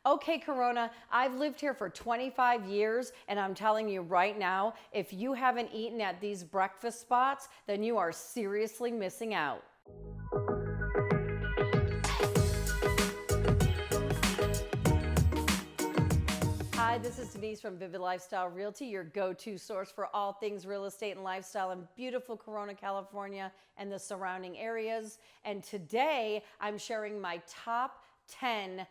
Okay, Corona, I've lived here for 25 years, and I'm telling you right now, if you haven't eaten at these breakfast spots, then you are seriously missing out. Hi, this is Denise from Vivid Lifestyle Realty, your go-to source for all things real estate and lifestyle in beautiful Corona, California and the surrounding areas. And today I'm sharing my top 10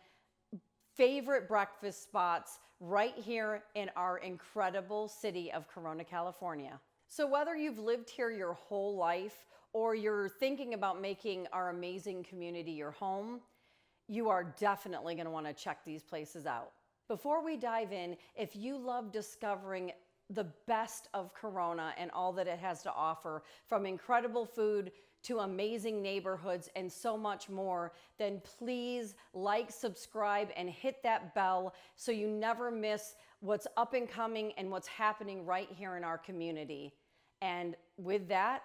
favorite breakfast spots right here in our incredible city of Corona, California. So whether you've lived here your whole life or you're thinking about making our amazing community your home, you are definitely going to want to check these places out. Before we dive in, if you love discovering the best of Corona and all that it has to offer, from incredible food to amazing neighborhoods and so much more, then please like, subscribe, and hit that bell so you never miss what's up and coming and what's happening right here in our community. And with that,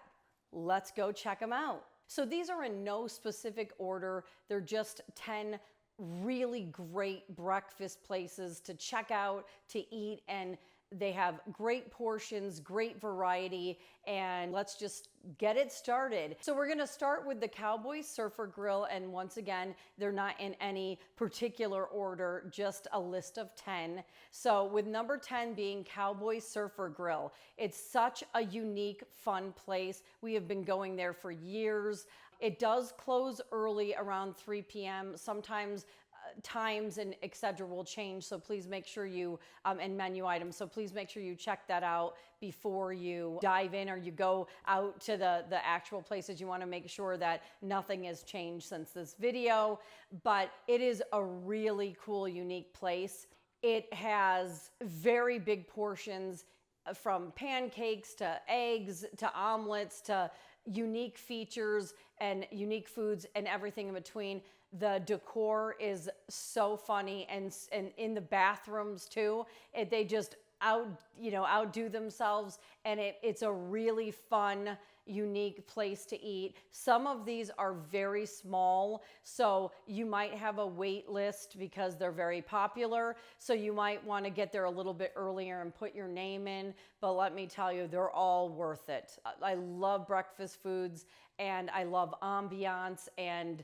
let's go check them out. So these are in no specific order. They're just 10 really great breakfast places to check out, to eat, and they have great portions, great variety, and let's just get it started. So we're gonna start with the Cowboy Surfer Grill, and once again, they're not in any particular order, just a list of 10. So with number 10 being Cowboy Surfer Grill. It's such a unique, fun place. We have been going there for years. It does close early around 3 p.m. Sometimes times and etc. will change, so please make sure you, and menu items, so please make sure you check that out before you dive in or you go out to the actual places. You want to make sure that nothing has changed since this video, but it is a really cool, unique place. It has very big portions, from pancakes to eggs to omelets to unique features and unique foods and everything in between. The decor is so funny, and in the bathrooms too, they just outdo themselves, and it's a really fun, unique place to eat. Some of these are very small, so you might have a wait list because they're very popular, so you might want to get there a little bit earlier and put your name in, but let me tell you, they're all worth it. I love breakfast foods, and I love ambiance and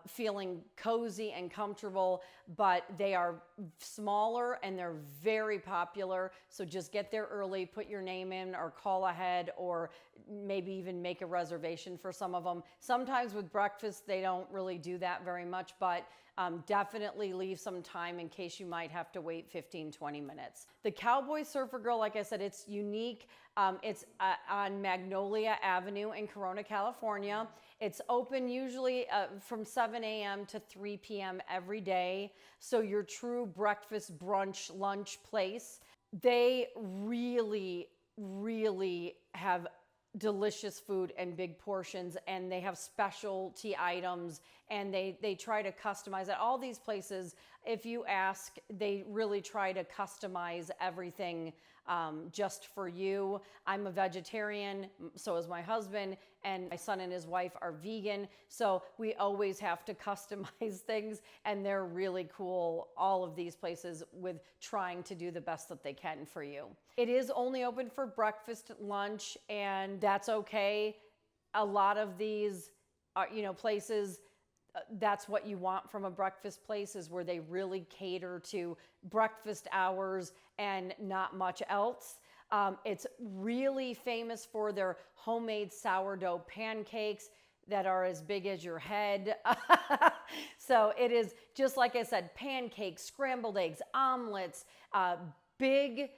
feeling cozy and comfortable, but they are smaller and they're very popular. So just get there early, put your name in, or call ahead, or maybe even make a reservation for some of them. Sometimes with breakfast, they don't really do that very much, but definitely leave some time in case you might have to wait 15-20 minutes. The Cowboy Surfer Grill, like I said, it's unique. It's on Magnolia Avenue in Corona, California. It's open usually from 7 a.m. to 3 p.m. every day. So your true breakfast, brunch, lunch place. They really, really have delicious food and big portions, and they have specialty items, and they try to customize it. All these places, if you ask, they really try to customize everything just for you. I'm a vegetarian, so is my husband, and my son and his wife are vegan, so we always have to customize things, and they're really cool, all of these places, with trying to do the best that they can for you. It is only open for breakfast, lunch, and that's okay. A lot of these are, places, that's what you want from a breakfast place, is where they really cater to breakfast hours and not much else. It's really famous for their homemade sourdough pancakes that are as big as your head. So it is, just like I said, pancakes, scrambled eggs, omelets, big,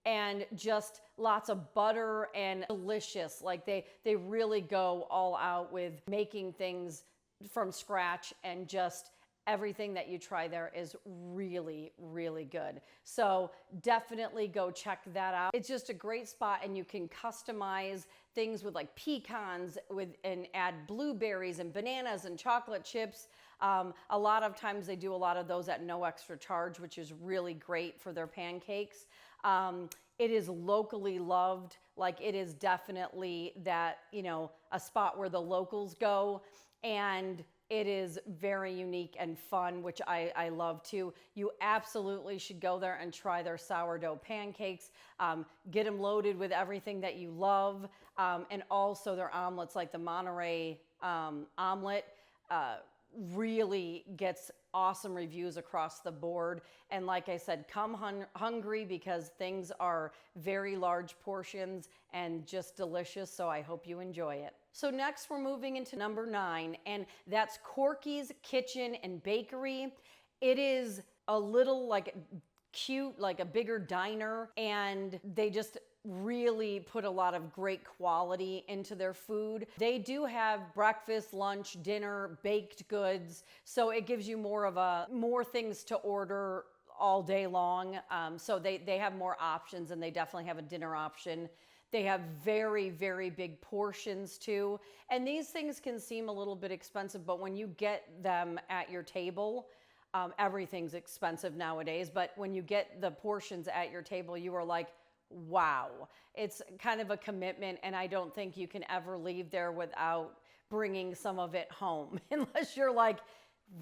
and just lots of butter and delicious. Like they really go all out with making things from scratch, and just everything that you try there is really, really good. So definitely go check that out. It's just a great spot, and you can customize things with like pecans and add blueberries and bananas and chocolate chips. A lot of times they do a lot of those at no extra charge, which is really great for their pancakes. It is locally loved. Like, it is definitely that, a spot where the locals go. And It is very unique and fun, which I love too. You absolutely should go there and try their sourdough pancakes. Get them loaded with everything that you love. And also their omelets, like the Monterey omelet, really gets awesome reviews across the board. And like I said, come hungry because things are very large portions and just delicious. So I hope you enjoy it. So next we're moving into number 9, and that's Corky's Kitchen and Bakery. It is a little like cute, like a bigger diner, and they just really put a lot of great quality into their food. They do have breakfast, lunch, dinner, baked goods, so it gives you more things to order all day long. So they have more options, and they definitely have a dinner option. They have very, very big portions too. And these things can seem a little bit expensive, but when you get them at your table, everything's expensive nowadays, but when you get the portions at your table, you are like, wow. It's kind of a commitment, and I don't think you can ever leave there without bringing some of it home, unless you're like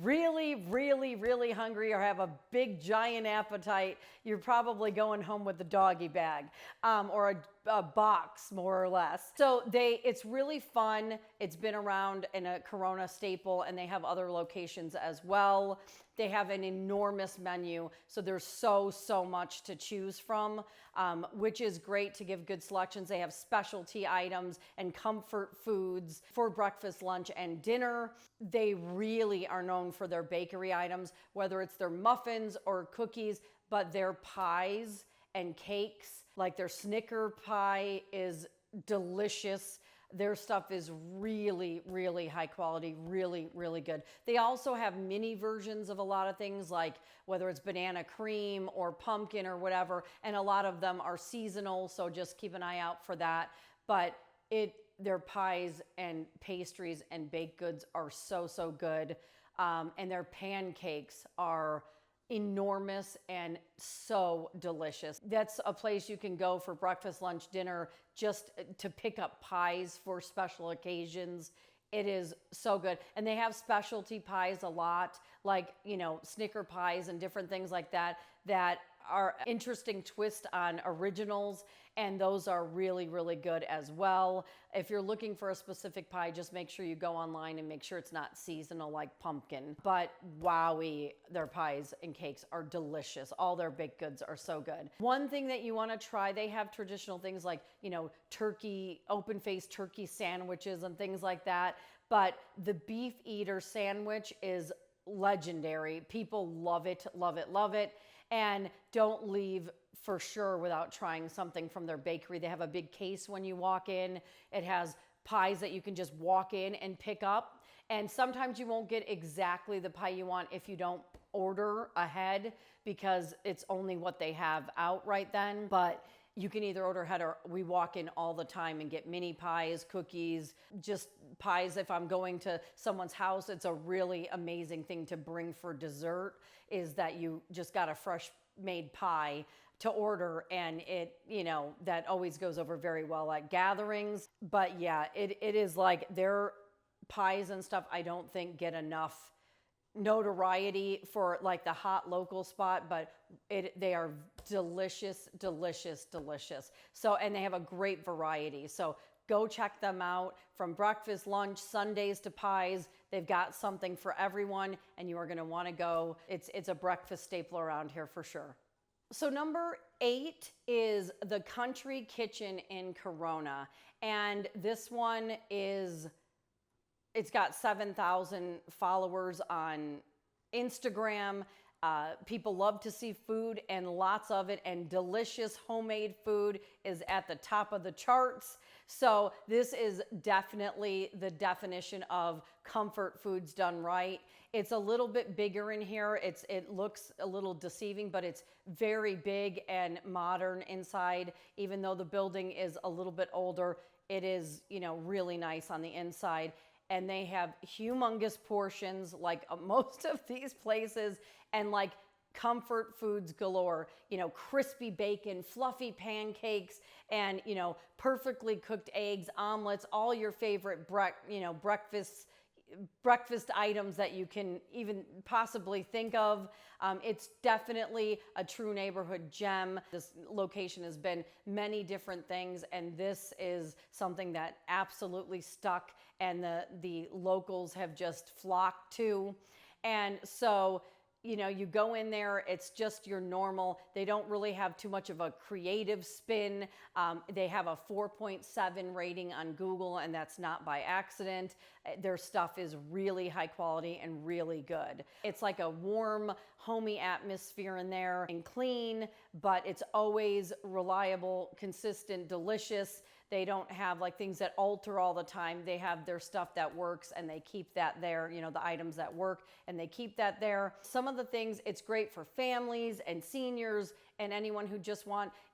really, really, really hungry or have a big giant appetite. You're probably going home with the doggy bag or a box, more or less. So it's really fun. It's been around in a Corona staple, and they have other locations as well. They have an enormous menu, so there's so much to choose from, which is great to give good selections. They have specialty items and comfort foods for breakfast, lunch, and dinner. They really are known for their bakery items, whether it's their muffins or cookies, but their pies and cakes, like their Snicker pie is delicious. Their stuff is really, really high quality, really, really good. They also have mini versions of a lot of things, like whether it's banana cream or pumpkin or whatever, and a lot of them are seasonal, so just keep an eye out for that. But their pies and pastries and baked goods are so good, and their pancakes are enormous and so delicious. That's a place you can go for breakfast, lunch, dinner, just to pick up pies for special occasions. It is so good. And they have specialty pies a lot, like, Snicker pies and different things like that are interesting twist on originals, and those are really, really good as well. If you're looking for a specific pie, just make sure you go online and make sure it's not seasonal like pumpkin. But wowie, their pies and cakes are delicious. All their baked goods are so good. One thing that you want to try, they have traditional things like, turkey, open-faced turkey sandwiches and things like that. But the beef eater sandwich is legendary. People love it, love it, love it. And don't leave for sure without trying something from their bakery. They have a big case when you walk in. It has pies that you can just walk in and pick up. And sometimes you won't get exactly the pie you want if you don't order ahead, because it's only what they have out right then. But you can either order ahead, or we walk in all the time and get mini pies, cookies, just pies. If I'm going to someone's house, it's a really amazing thing to bring for dessert, is that you just got a fresh made pie to order, and that always goes over very well at gatherings. But yeah, it is like their pies and stuff, I don't think get enough notoriety for like the hot local spot, but they are delicious. So, and they have a great variety. So go check them out. From breakfast, lunch, Sundays to pies, they've got something for everyone, and you are going to want to go. It's a breakfast staple around here for sure. So number 8 is the Country Kitchen in Corona. And this one it's got 7,000 followers on Instagram. People love to see food, and lots of it, and delicious homemade food is at the top of the charts. So this is definitely the definition of comfort foods done right. It's a little bit bigger in here. It looks a little deceiving, but it's very big and modern inside. Even though the building is a little bit older, it is, really nice on the inside. And they have humongous portions, like most of these places, and like comfort foods galore, crispy bacon, fluffy pancakes, and, perfectly cooked eggs, omelets, all your favorite breakfast breakfast items that you can even possibly think of. It's definitely a true neighborhood gem. This location has been many different things, and this is something that absolutely stuck, and the locals have just flocked to. And so, you know, you go in there, it's just your normal. They don't really have too much of a creative spin. They have a 4.7 rating on Google, and that's not by accident. Their stuff is really high quality and really good. It's like a warm, homey atmosphere in there, and clean, but it's always reliable, consistent, delicious. They don't have like things that alter all the time. They have their stuff that works, and they keep that there, you know, the items that work, and they keep that there. Some of the things, it's great for families and seniors and anyone who just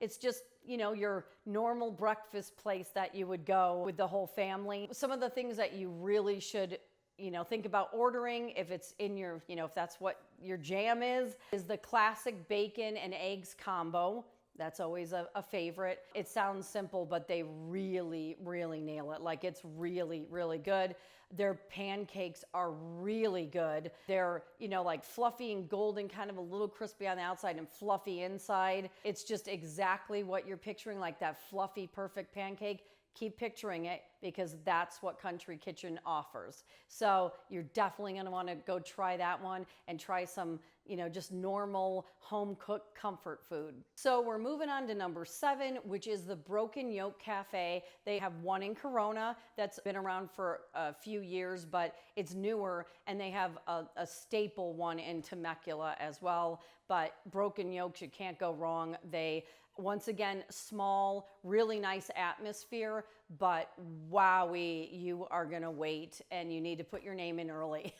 it's just, you know, your normal breakfast place that you would go with the whole family. Some of the things that you really should, you know, think about ordering if it's in your, you know, if that's what your jam is the classic bacon and eggs combo. That's always a favorite. It sounds simple, but they really, really nail it. Like, it's really, really good. Their pancakes are really good. They're, you know, like fluffy and golden, kind of a little crispy on the outside and fluffy inside. It's just exactly what you're picturing, like that fluffy, perfect pancake. Keep picturing it, because that's what Country Kitchen offers. So you're definitely going to want to go try that one and try some, you know, just normal home cooked comfort food. So we're moving on to number 7, which is the Broken Yolk Cafe. They have one in Corona that's been around for a few years, but it's newer, and they have a staple one in Temecula as well. But Broken Yolks, you can't go wrong. They, once again, small, really nice atmosphere, but wowie, you are gonna wait, and you need to put your name in early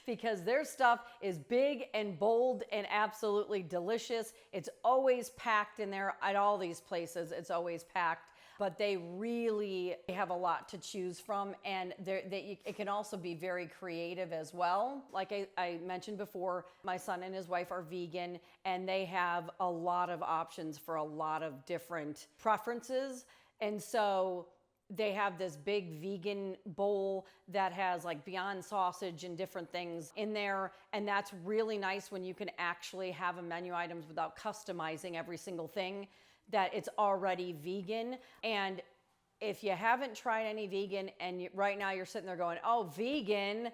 because their stuff is big and bold and absolutely delicious. It's always packed in there at all these places. It's always packed, but they really have a lot to choose from, and it can also be very creative as well. Like I mentioned before, my son and his wife are vegan, and they have a lot of options for a lot of different preferences. And so they have this big vegan bowl that has like Beyond sausage and different things in there. And that's really nice when you can actually have a menu items without customizing every single thing, that it's already vegan. And if you haven't tried any vegan and right now you're sitting there going, oh, vegan,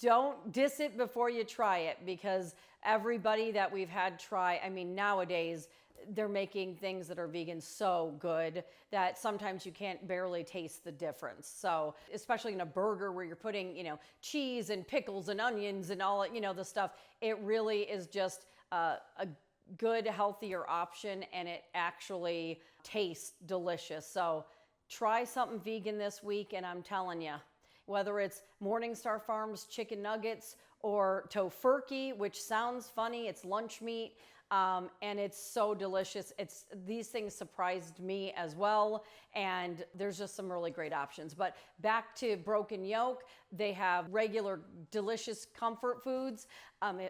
don't diss it before you try it, because everybody that we've had try, I mean, nowadays, they're making things that are vegan so good that sometimes you can't barely taste the difference. So especially in a burger where you're putting, you know, cheese and pickles and onions and all, you know, the stuff, it really is just a good, healthier option, and it actually tastes delicious. So try something vegan this week, and I'm telling you, whether it's Morningstar Farms chicken nuggets or tofurkey, which sounds funny, it's lunch meat, and it's so delicious. These things surprised me as well, and there's just some really great options. But back to Broken Yolk, they have regular delicious comfort foods.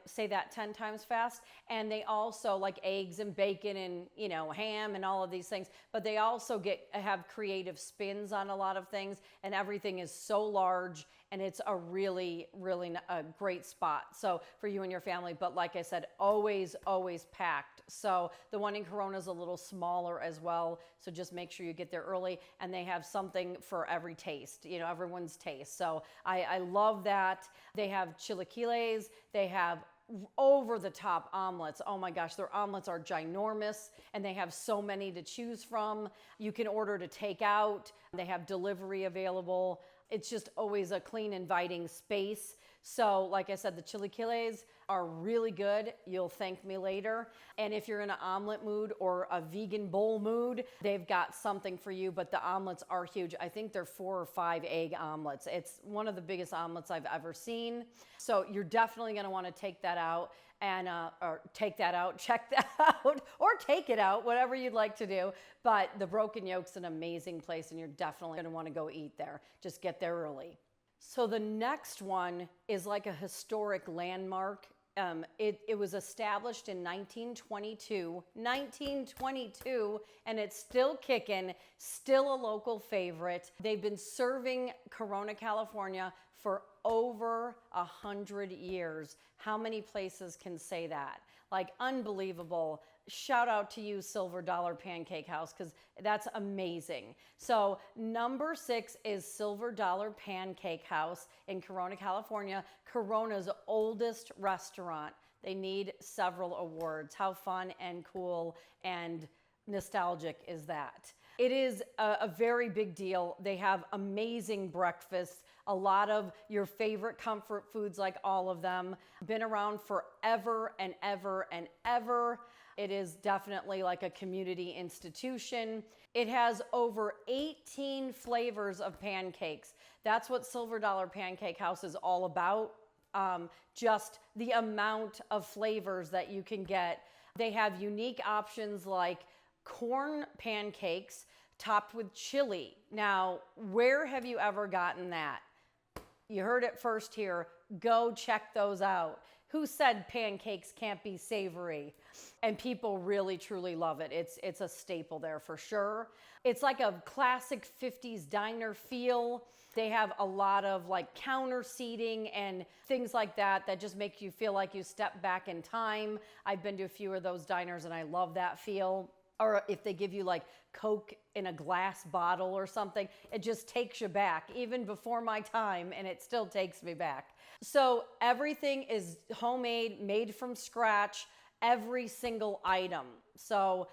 Say that 10 times fast. And they also like eggs and bacon and, you know, ham and all of these things, but they also have creative spins on a lot of things, and everything is so large, and it's a really, really great spot. So for you and your family, but like I said, always, always packed. So the one in Corona is a little smaller as well. So just make sure you get there early, and they have something for every taste, you know, everyone's taste. So I love that. They have chilaquiles. They have over the top omelets. Oh my gosh, their omelets are ginormous, and they have so many to choose from. You can order to take out. They have delivery available. It's just always a clean, inviting space. So like I said, the chilaquiles are really good. You'll thank me later. And if you're in an omelet mood or a vegan bowl mood, they've got something for you, but the omelets are huge. I think they're 4 or 5 egg omelets. It's one of the biggest omelets I've ever seen. So you're definitely gonna wanna take that out and, or take that out, check that out, or take it out, whatever you'd like to do. But the Broken Yolk's an amazing place, and you're definitely gonna wanna go eat there. Just get there early. So the next one is like a historic landmark. It was established in 1922, and it's still kicking, still a local favorite. They've been serving Corona, California for over 100 years. How many places can say that? Like, unbelievable. Shout out to you, Silver Dollar Pancake House, because that's amazing. So number 6 is Silver Dollar Pancake House in Corona, California, Corona's oldest restaurant. They need several awards. How fun and cool and nostalgic is that? It is a very big deal. They have amazing breakfasts, a lot of your favorite comfort foods, like all of them. Been around forever and ever and ever. It is definitely like a community institution. It has over 18 flavors of pancakes. That's what Silver Dollar Pancake House is all about. Just the amount of flavors that you can get. They have unique options like corn pancakes topped with chili. Now, where have you ever gotten that? You heard it first here. Go check those out. Who said pancakes can't be savory? And people really, truly love it. It's a staple there for sure. It's like a classic 50s diner feel. They have a lot of like counter seating and things like that that just make you feel like you step back in time. I've been to a few of those diners and I love that feel. Or if they give you like Coke in a glass bottle or something, it just takes you back, even before my time, and it still takes me back. So everything is homemade, made from scratch, every single item. So,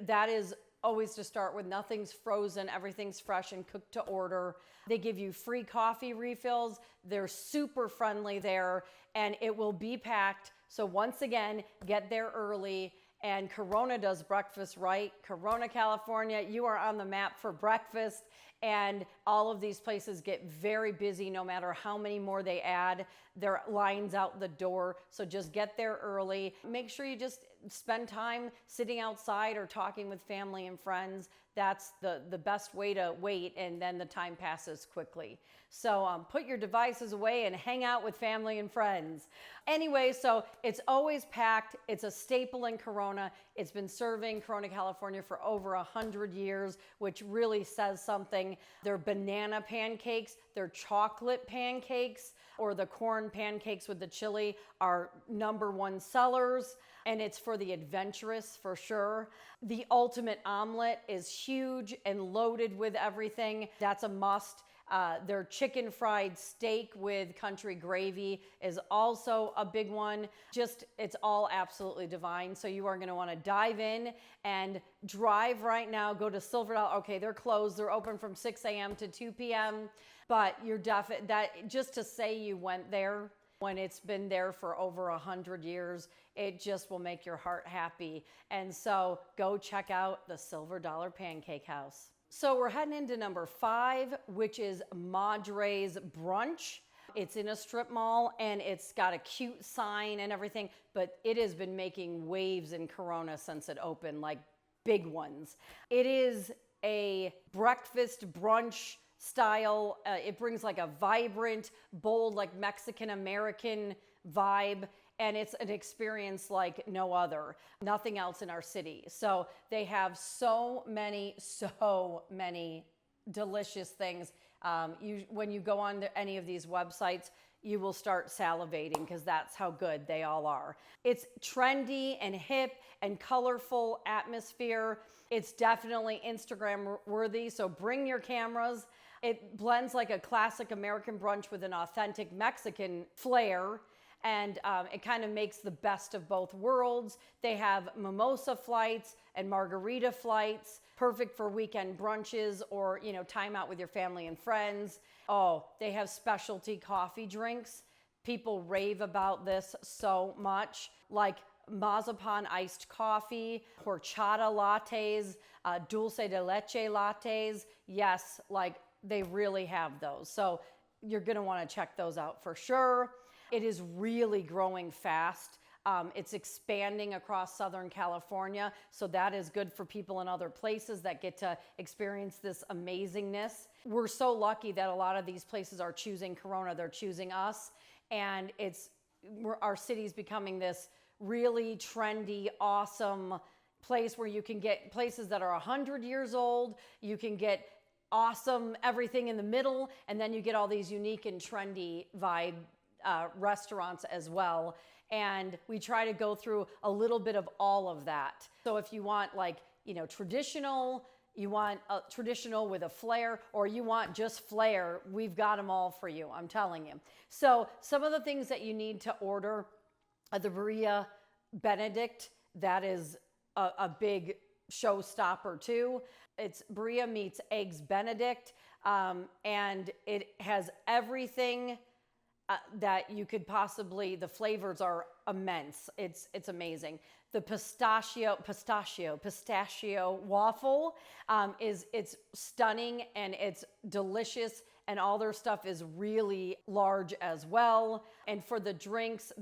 that is always to start with. Nothing's frozen, everything's fresh and cooked to order. They give you free coffee refills. They're super friendly there, and it will be packed. So once again, get there early. And Corona does breakfast right. Corona, California, you are on the map for breakfast. And all of these places get very busy no matter how many more they add. There are lines out the door. So just get there early. Make sure you just spend time sitting outside or talking with family and friends. That's the best way to wait, and then the time passes quickly. So put your devices away and hang out with family and friends. Anyway, so it's always packed. It's a staple in Corona. It's been serving Corona, California for over 100 years, which really says something. Their banana pancakes, their chocolate pancakes, or the corn pancakes with the chili are #1 sellers. And it's for the adventurous for sure. The ultimate omelet is huge and loaded with everything. That's a must. Their chicken fried steak with country gravy is also a big one. It's all absolutely divine. So you are going to want to dive in and drive right now. Go to Silver Dollar. Okay, they're closed. They're open from 6 a.m. to 2 p.m. But you're just to say you went there when it's been there for over 100 years, it just will make your heart happy. And so go check out the Silver Dollar Pancake House. So we're heading into number 5, which is Madre's Brunch. It's in a strip mall and it's got a cute sign and everything, but it has been making waves in Corona since it opened, like big ones. It is a breakfast brunch style. It brings like a vibrant, bold, like Mexican-American vibe. And it's an experience like no other, nothing else in our city. So they have so many delicious things. When you go on any of these websites, you will start salivating because that's how good they all are. It's trendy and hip and colorful atmosphere. It's definitely Instagram worthy, so bring your cameras. It blends like a classic American brunch with an authentic Mexican flair. And it kind of makes the best of both worlds. They have mimosa flights and margarita flights, perfect for weekend brunches or, time out with your family and friends. Oh, they have specialty coffee drinks. People rave about this so much, like Mazapan iced coffee, horchata lattes, dulce de leche lattes. Yes, like they really have those. So you're gonna wanna check those out for sure. It is really growing fast. It's expanding across Southern California, so that is good for people in other places that get to experience this amazingness. We're so lucky that a lot of these places are choosing Corona, they're choosing us, and our city's becoming this really trendy, awesome place where you can get places that are 100 years old, you can get awesome everything in the middle, and then you get all these unique and trendy vibe restaurants as well. And we try to go through a little bit of all of that. So if you want like, traditional, you want a traditional with a flair, or you want just flair, we've got them all for you, I'm telling you. So some of the things that you need to order, the Bria Benedict, that is a big showstopper too. It's Bria meets Eggs Benedict, and it has everything that you could possibly, the flavors are immense. It's amazing. The pistachio waffle it's stunning and it's delicious, and all their stuff is really large as well. And for the drinks,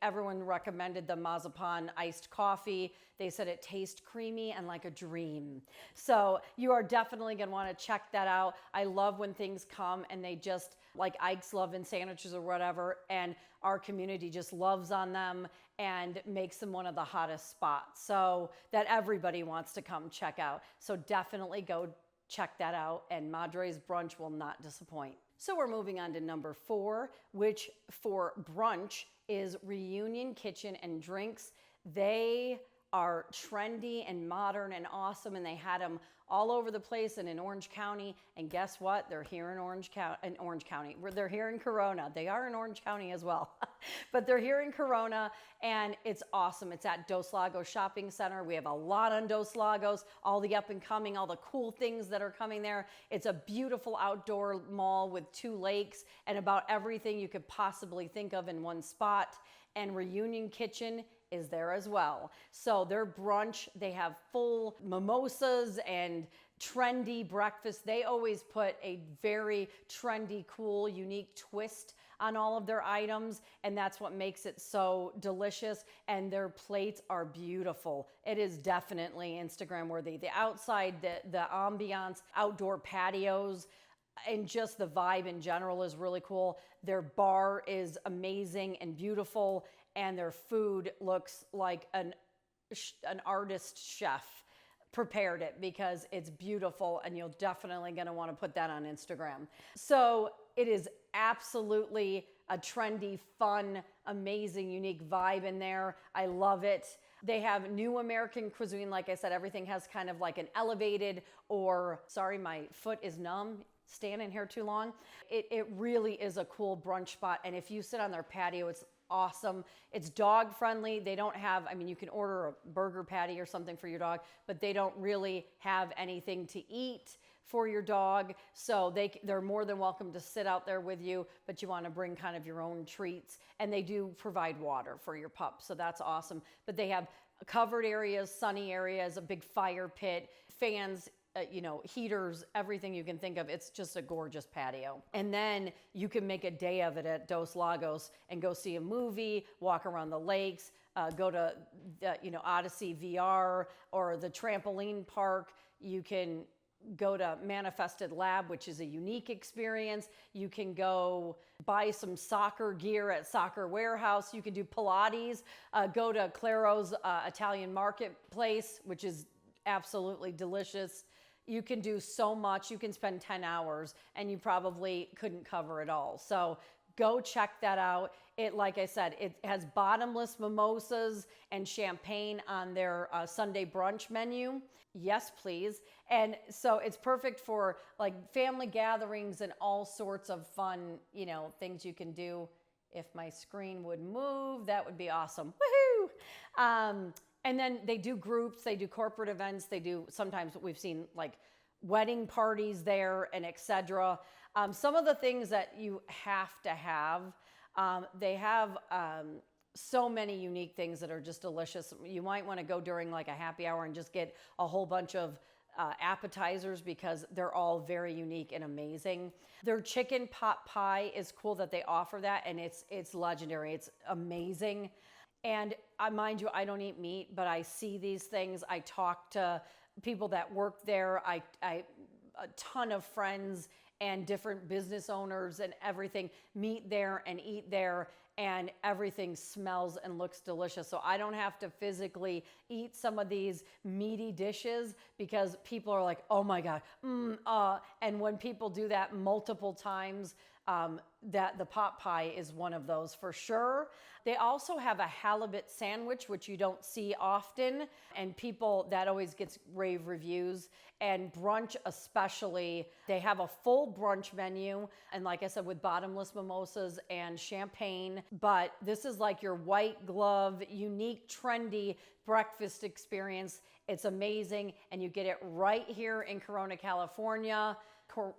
everyone recommended the Mazapan iced coffee. They said it tastes creamy and like a dream. So you are definitely gonna wanna check that out. I love when things come and they just, like Ike's Lovin' Sandwiches or whatever, and our community just loves on them and makes them one of the hottest spots. So that everybody wants to come check out. So definitely go check that out, and Madre's Brunch will not disappoint. So we're moving on to number 4, which for brunch is Reunion Kitchen and Drinks. They are trendy and modern and awesome, and they had them all over the place and in Orange County. And guess what? They're here in Orange County. They're here in Corona. They are in Orange County as well, but they're here in Corona, and it's awesome. It's at Dos Lagos Shopping Center. We have a lot on Dos Lagos, all the up and coming, all the cool things that are coming there. It's a beautiful outdoor mall with 2 lakes and about everything you could possibly think of in one spot. And Reunion Kitchen is there as well. So their brunch, they have full mimosas and trendy breakfast. They always put a very trendy, cool, unique twist on all of their items, and that's what makes it so delicious. And their plates are beautiful. It is definitely Instagram worthy. The outside, the ambiance, outdoor patios, and just the vibe in general is really cool. Their bar is amazing and beautiful, and their food looks like an artist chef prepared it, because it's beautiful, and you're definitely going to want to put that on Instagram. So it is absolutely a trendy, fun, amazing, unique vibe in there. I love it. They have new American cuisine. Like I said, everything has kind of like an elevated, or sorry, my foot is numb standing here too long. It really is a cool brunch spot. And if you sit on their patio, it's awesome. It's dog friendly. They don't have, you can order a burger patty or something for your dog, but they don't really have anything to eat for your dog. So they're more than welcome to sit out there with you, but you want to bring kind of your own treats. And they do provide water for your pup. So that's awesome. But they have covered areas, sunny areas, a big fire pit, fans, heaters, everything you can think of. It's just a gorgeous patio. And then you can make a day of it at Dos Lagos and go see a movie, walk around the lakes, go to Odyssey VR or the trampoline park. You can go to Manifested Lab, which is a unique experience. You can go buy some soccer gear at Soccer Warehouse. You can do Pilates, go to Claro's Italian Marketplace, which is absolutely delicious. You can do so much. You can spend 10 hours and you probably couldn't cover it all. So go check that out. Like I said, it has bottomless mimosas and champagne on their Sunday brunch menu. Yes, please. And so it's perfect for like family gatherings and all sorts of fun, things you can do. If my screen would move, that would be awesome. Woohoo! And then they do groups, they do corporate events, they do, sometimes we've seen like wedding parties there and etc. Some of the things that you have to have, they have so many unique things that are just delicious. You might want to go during like a happy hour and just get a whole bunch of appetizers, because they're all very unique and amazing. Their chicken pot pie is cool that they offer that, and it's legendary. It's amazing. And mind you, I don't eat meat, but I see these things. I talk to people that work there. I a ton of friends and different business owners and everything meet there and eat there. and everything smells and looks delicious. So I don't have to physically eat some of these meaty dishes because people are like, oh my God, and when people do that multiple times, that the pot pie is one of those for sure. They also have a halibut sandwich, which you don't see often, and people, that always gets rave reviews. And brunch especially, they have a full brunch menu, and like I said, with bottomless mimosas and champagne. But this is like your white glove, unique, trendy breakfast experience. It's amazing, and you get it right here in Corona, California.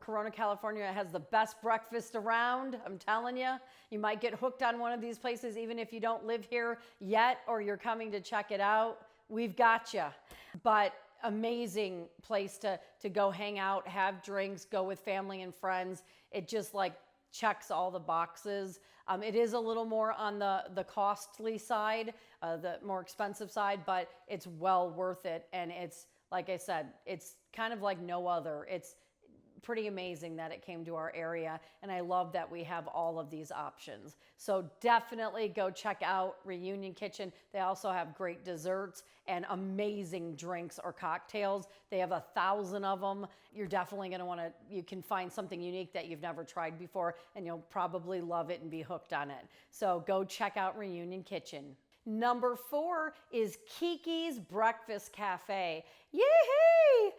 Corona, California has the best breakfast around. I'm telling you, you might get hooked on one of these places even if you don't live here yet or you're coming to check it out. We've got you. But amazing place to go hang out, have drinks, go with family and friends. It just like checks all the boxes. It is a little more on the costly side, the more expensive side, but it's well worth it. And it's, like I said, it's kind of like no other. It's pretty amazing that it came to our area, and I love that we have all of these options. So definitely go check out Reunion Kitchen. They also have great desserts and amazing drinks or cocktails. They have 1,000 of them. You're definitely going to want to, you can find something unique that you've never tried before, and you'll probably love it and be hooked on it. So go check out Reunion Kitchen. Number 4 is Kiki's Breakfast Cafe. Yay!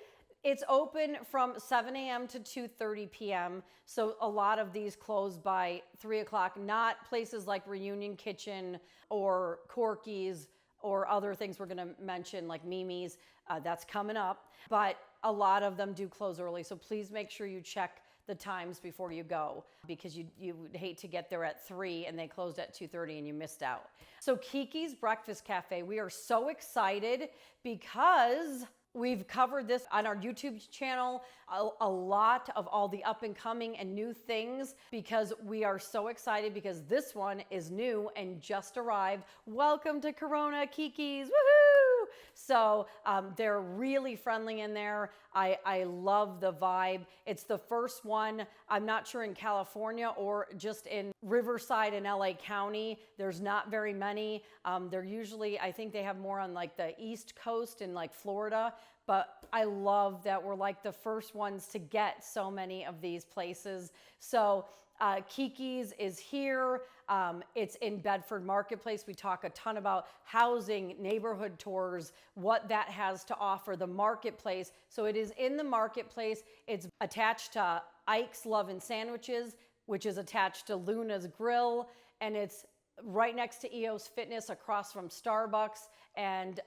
It's open from 7 a.m. to 2:30 p.m. So a lot of these close by 3 o'clock, not places like Reunion Kitchen or Corky's or other things we're going to mention like Mimi's. That's coming up. But a lot of them do close early. So please make sure you check the times before you go because you would hate to get there at 3 and they closed at 2:30 and you missed out. So Kiki's Breakfast Cafe, we are so excited because we've covered this on our YouTube channel, a lot of all the up and coming and new things because we are so excited because this one is new and just arrived. Welcome to Corona, Kiki's, woohoo! So they're really friendly in there. I love the vibe. It's the first one, I'm not sure in California or just in Riverside and LA County. There's not very many. They're usually, I think they have more on like the East Coast in like Florida. But I love that we're like the first ones to get so many of these places. So Kiki's is here. It's in Bedford Marketplace. We talk a ton about housing, neighborhood tours, what that has to offer, the marketplace. So it is in the marketplace. It's attached to Ike's Love and Sandwiches, which is attached to Luna's Grill. And it's right next to EOS Fitness across from Starbucks. And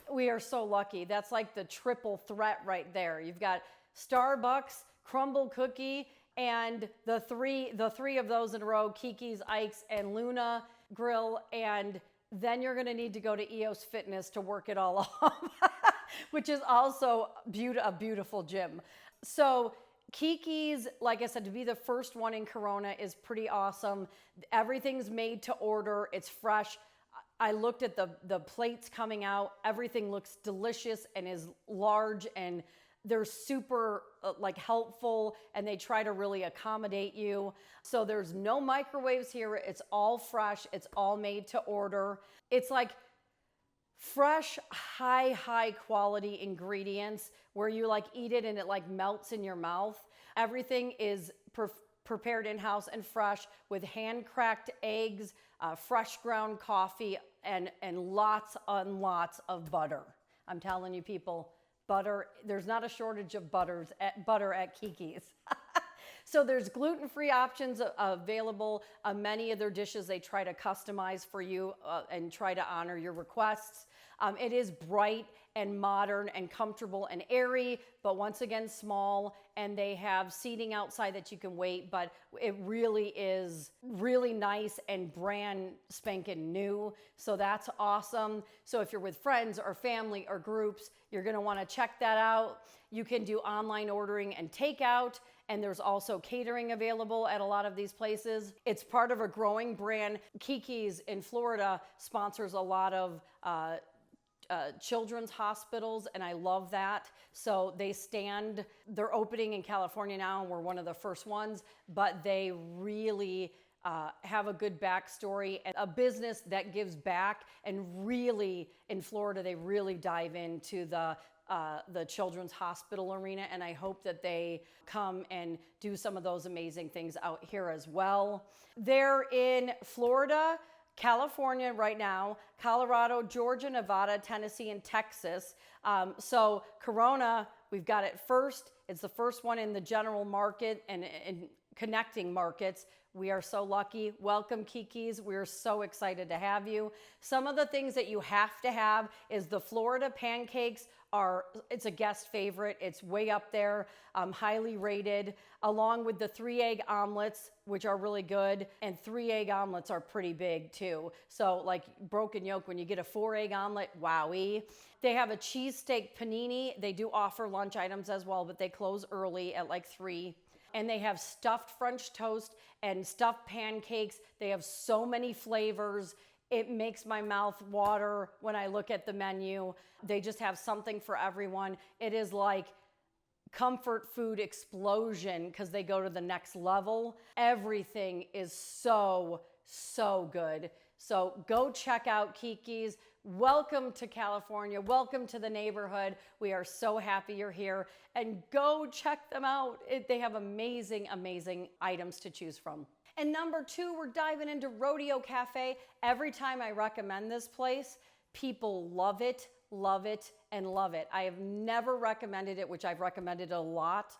we are so lucky. That's like the triple threat right there. You've got Starbucks, Crumble Cookie, and the three of those in a row, Kiki's, Ike's, and Luna Grill. And then you're going to need to go to EOS Fitness to work it all off, which is also a beautiful gym. So Kiki's, like I said, to be the first one in Corona is pretty awesome. Everything's made to order. It's fresh. I looked at the plates coming out. Everything looks delicious and is large, and they're super like helpful, and they try to really accommodate you. So there's no microwaves here. It's all fresh. It's all made to order. It's like fresh, high quality ingredients where you like eat it and it like melts in your mouth. Everything is prepared in-house and fresh with hand-cracked eggs, fresh ground coffee, and lots and lots of butter. I'm telling you people, butter, there's not a shortage of butter at Kiki's. So there's gluten-free options available. Many of their dishes they try to customize for you and try to honor your requests. It is bright and modern and comfortable and airy, but once again small, and they have seating outside that you can wait, but it really is really nice and brand spanking new. So that's awesome. So if you're with friends or family or groups, you're gonna wanna check that out. You can do online ordering and takeout, and there's also catering available at a lot of these places. It's part of a growing brand. Kiki's in Florida sponsors a lot of children's hospitals, and I love that. So they're opening in California now, and we're one of the first ones, but they really have a good backstory and a business that gives back. And really, in Florida, they really dive into the children's hospital arena, and I hope that they come and do some of those amazing things out here as well. They're in Florida, California right now, Colorado, Georgia, Nevada, Tennessee, and Texas. So Corona, we've got it first. It's the first one in the general market and connecting markets. We are so lucky. Welcome, Kiki's. We're so excited to have you. Some of the things that you have to have is the Florida pancakes it's a guest favorite. It's way up there, highly rated, along with the 3-egg omelets, which are really good. And 3-egg omelets are pretty big too. So like broken yolk, when you get a 4-egg omelet, wowee. They have a cheesesteak panini. They do offer lunch items as well, but they close early at like 3. And they have stuffed French toast and stuffed pancakes. They have so many flavors. It makes my mouth water when I look at the menu. They just have something for everyone. It is like comfort food explosion because they go to the next level. Everything is so, so good. So go check out Kiki's. Welcome to California. Welcome to the neighborhood. We are so happy you're here. And go check them out. They have amazing, amazing items to choose from. And number 2, we're diving into Rodeo Cafe. Every time I recommend this place, people love it, and love it. I have never recommended it, which I've recommended a lot,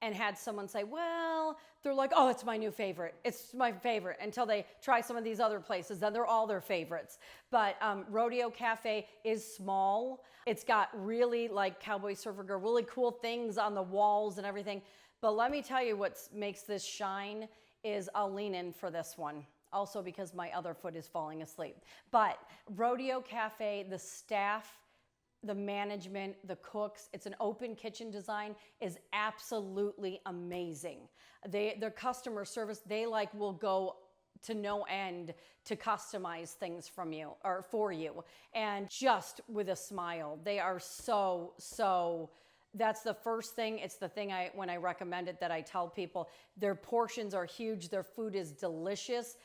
and had someone say, well, they're like, oh, it's my new favorite. It's my favorite, until they try some of these other places. Then they're all their favorites. But Rodeo Cafe is small. It's got really, like Cowboy Surfer Girl, really cool things on the walls and everything. But let me tell you what makes this shine is I'll lean in for this one. Also because my other foot is falling asleep. But Rodeo Cafe, the staff, the management, the cooks, it's an open kitchen design, is absolutely amazing. Their customer service, they will go to no end to customize things from you or for you. And just with a smile, they are so, that's the first thing. It's the thing when I recommend it that I tell people. Their portions are huge. Their food is delicious.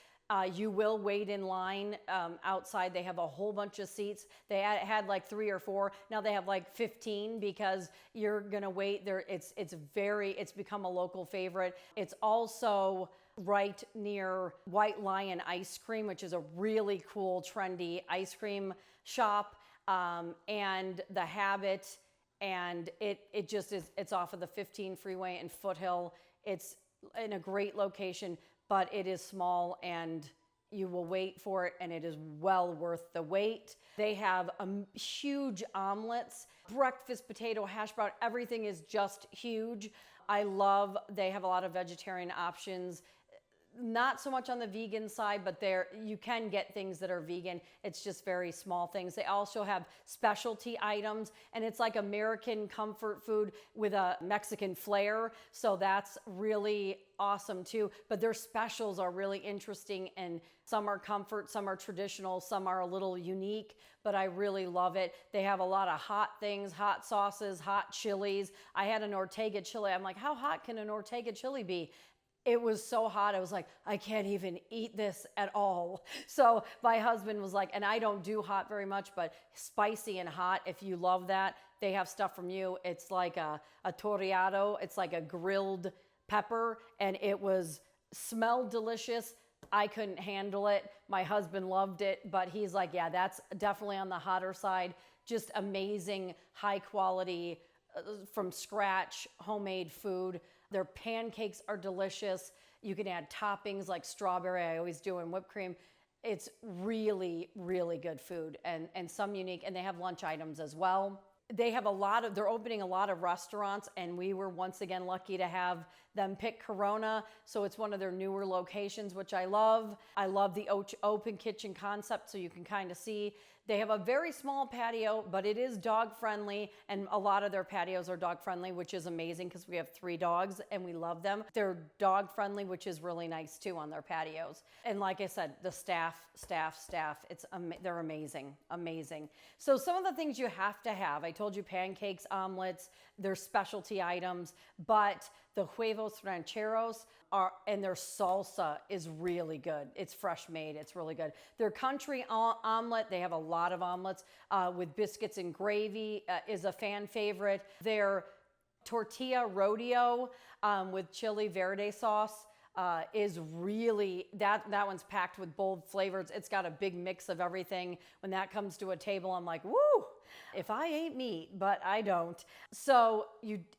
You will wait in line outside. They have a whole bunch of seats. They had like 3 or 4. Now they have like 15 because you're gonna wait there. It's become a local favorite. It's also right near White Lion Ice Cream, which is a really cool, trendy ice cream shop, and The Habit. And it just is, it's off of the 15 freeway in Foothill. It's in a great location, but it is small and you will wait for it, and it is well worth the wait. They have huge omelets, breakfast potato, hash brown, everything is just huge. They have a lot of vegetarian options. Not so much on the vegan side, but you can get things that are vegan. It's just very small things. They also have specialty items, and it's like American comfort food with a Mexican flair. So that's really awesome too. But their specials are really interesting, and some are comfort, some are traditional, some are a little unique, but I really love it. They have a lot of hot things, hot sauces, hot chilies. I had an Ortega chili. I'm like, how hot can an Ortega chili be? It was so hot. I was like, I can't even eat this at all. So my husband was like, and I don't do hot very much, but spicy and hot, if you love that, they have stuff from you. It's like a torreado. It's like a grilled pepper, and smelled delicious. I couldn't handle it. My husband loved it, but he's like, yeah, that's definitely on the hotter side. Just amazing, high quality, from scratch, homemade food. Their pancakes are delicious. You can add toppings like strawberry, I always do, and whipped cream. It's really, really good food and some unique, and they have lunch items as well. They're opening a lot of restaurants, and we were once again lucky to have them pick Corona. So it's one of their newer locations, which I love. I love the open kitchen concept, so you can kind of see. They have a very small patio, but it is dog friendly, and a lot of their patios are dog friendly, which is amazing because we have 3 dogs and we love them. They're dog friendly, which is really nice too on their patios. And like I said, the staff, they're amazing. So some of the things you have to have, I told you pancakes, omelets, they're specialty items, but The huevos rancheros and their salsa is really good. It's fresh made. It's really good. Their country omelet, they have a lot of omelets with biscuits and gravy is a fan favorite. Their tortilla rodeo with chili verde sauce is really, that one's packed with bold flavors. It's got a big mix of everything. When that comes to a table, I'm like, woo, if I ate meat, but I don't. So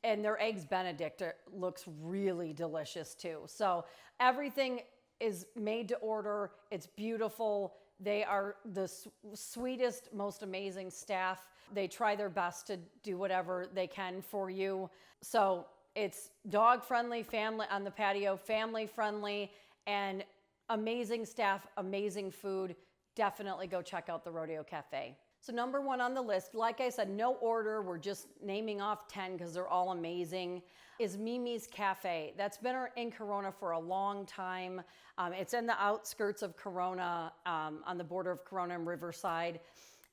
and their eggs Benedict looks really delicious too. So everything is made to order. It's beautiful. They are the sweetest, most amazing staff. They try their best to do whatever they can for you. So it's dog friendly, family on the patio, family friendly, and amazing staff, amazing food. Definitely go check out the Rodeo Cafe. So number one on the list, like I said, no order. We're just naming off 10 because they're all amazing, is Mimi's Cafe. That's been in Corona for a long time. It's in the outskirts of Corona, on the border of Corona and Riverside.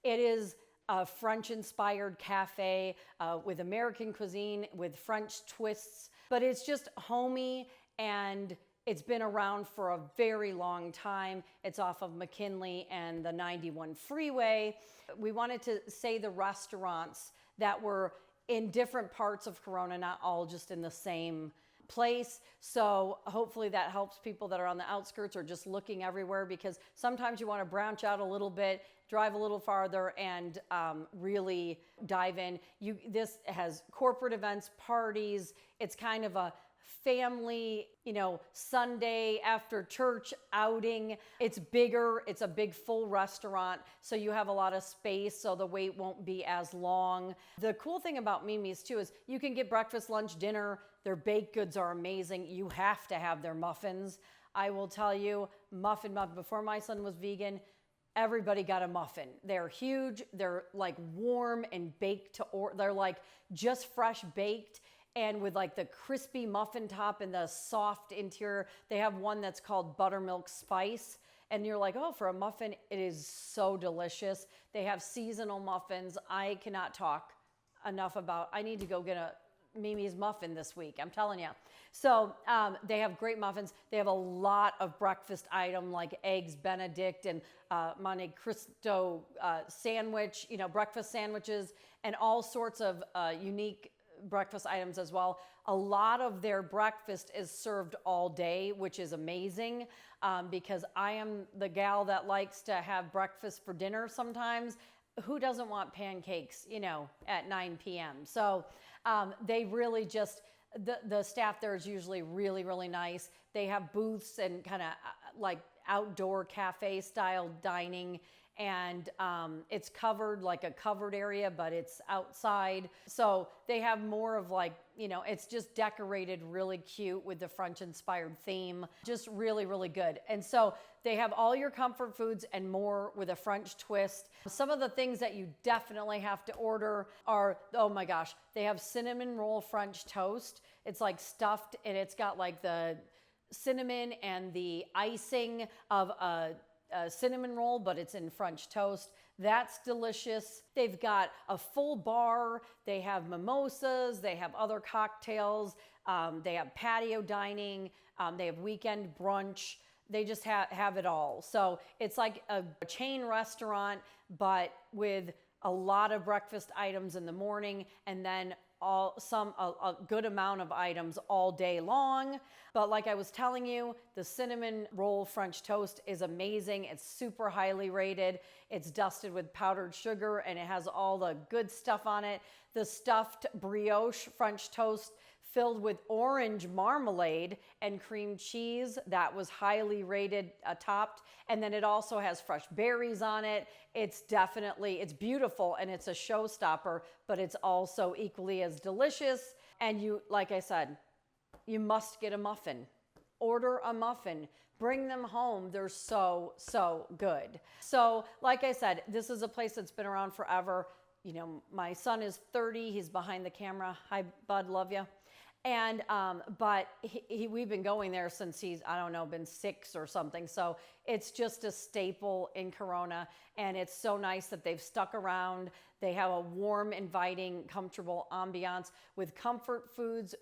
It is a French-inspired cafe with American cuisine, with French twists, but it's just homey, and it's been around for a very long time. It's off of McKinley and the 91 freeway. We wanted to say the restaurants that were in different parts of Corona, not all just in the same place. So hopefully that helps people that are on the outskirts or just looking everywhere, because sometimes you want to branch out a little bit, drive a little farther, and really dive in. This has corporate events, parties. It's kind of a family, Sunday after church outing. It's bigger. It's a big full restaurant, so you have a lot of space, so the wait won't be as long. The cool thing about Mimi's too is you can get breakfast, lunch, dinner. Their baked goods are amazing. You have to have their muffins. I will tell you, muffin, before my son was vegan, everybody got a muffin. They're huge. They're like warm and baked they're like just fresh baked, and with like the crispy muffin top and the soft interior. They have one that's called buttermilk spice, and you're like, oh, for a muffin, it is so delicious. They have seasonal muffins. I cannot talk enough about, I need to go get a Mimi's muffin this week, I'm telling you. So they have great muffins. They have a lot of breakfast item like eggs Benedict and Monte Cristo sandwich, breakfast sandwiches, and all sorts of unique breakfast items as well. A lot of their breakfast is served all day, which is amazing, because I am the gal that likes to have breakfast for dinner sometimes. Who doesn't want pancakes, at 9 p.m.? So they really just, the staff there is usually really, really nice. They have booths and kind of like outdoor cafe style dining, and it's covered, like a covered area, but it's outside. So they have more of like, it's just decorated really cute with the French inspired theme. Just really, really good. And so they have all your comfort foods and more with a French twist. Some of the things that you definitely have to order are, oh my gosh, they have cinnamon roll French toast. It's like stuffed, and it's got like the cinnamon and the icing of a cinnamon roll, but it's in French toast. That's delicious. They've got a full bar. They have mimosas. They have other cocktails. They have patio dining. They have weekend brunch. They just have it all. So it's like a chain restaurant, but with a lot of breakfast items in the morning, and then a good amount of items all day long. But like I was telling you, the cinnamon roll French toast is amazing. It's super highly rated. It's dusted with powdered sugar, and it has all the good stuff on it. The stuffed brioche French toast filled with orange marmalade and cream cheese, that was highly rated, topped. And then it also has fresh berries on it. It's beautiful, and it's a showstopper, but it's also equally as delicious. And like I said, you must get a muffin. Order a muffin. Bring them home. They're so, so good. So like I said, this is a place that's been around forever. My son is 30. He's behind the camera. Hi, bud. Love you. And, but we've been going there since he's, been 6 or something. So it's just a staple in Corona, and it's so nice that they've stuck around. They have a warm, inviting, comfortable ambiance with comfort foods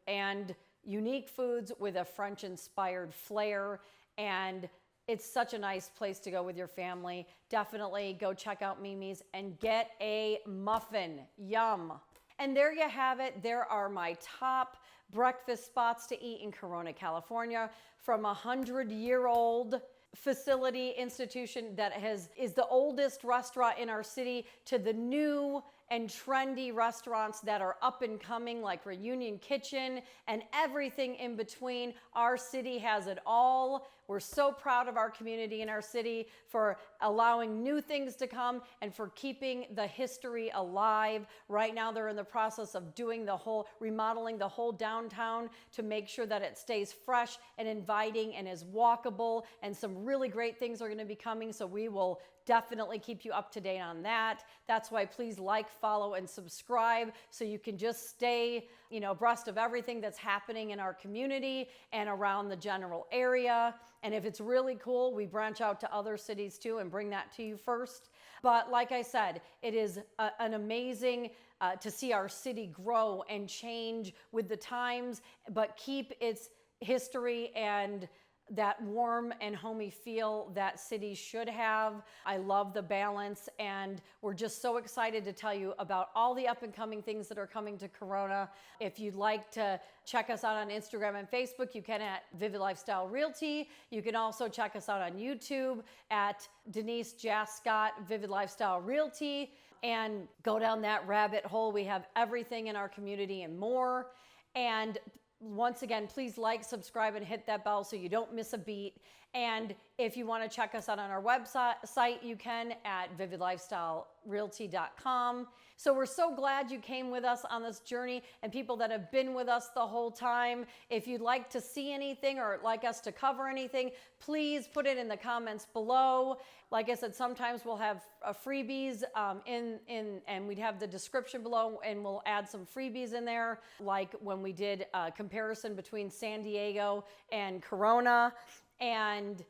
and unique foods with a French-inspired flair, and it's such a nice place to go with your family. Definitely go check out Mimi's and get a muffin. Yum. And there you have it. There are my top breakfast spots to eat in Corona, California, from a 100-year-old facility institution that is the oldest restaurant in our city to the new and trendy restaurants that are up and coming, like Reunion Kitchen and everything in between. Our city has it all. We're so proud of our community and our city for allowing new things to come and for keeping the history alive. Right now, they're in the process of remodeling the whole downtown to make sure that it stays fresh and inviting and is walkable. And some really great things are going to be coming, so we will definitely keep you up to date on that. That's why please like, follow, and subscribe so you can just stay, abreast of everything that's happening in our community and around the general area. And if it's really cool, we branch out to other cities too and bring that to you first. But like I said, it is an amazing to see our city grow and change with the times, but keep its history and that warm and homey feel that cities should have. I love the balance, and we're just so excited to tell you about all the up and coming things that are coming to Corona. If you'd like to check us out on Instagram and Facebook, you can at Vivid Lifestyle Realty. You can also check us out on YouTube at Denise Jaskot Vivid Lifestyle Realty, and go down that rabbit hole. We have everything in our community and more. And once again, please like, subscribe, and hit that bell so you don't miss a beat. And if you want to check us out on our website, you can at vividlifestylerealty.com. So we're so glad you came with us on this journey, and people that have been with us the whole time. If you'd like to see anything or like us to cover anything, please put it in the comments below. Like I said, sometimes we'll have freebies and we'd have the description below, and we'll add some freebies in there, like when we did a comparison between San Diego and Corona. And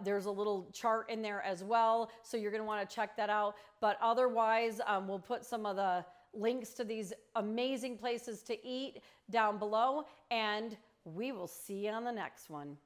there's a little chart in there as well, so you're going to want to check that out. But otherwise, we'll put some of the links to these amazing places to eat down below, and we will see you on the next one.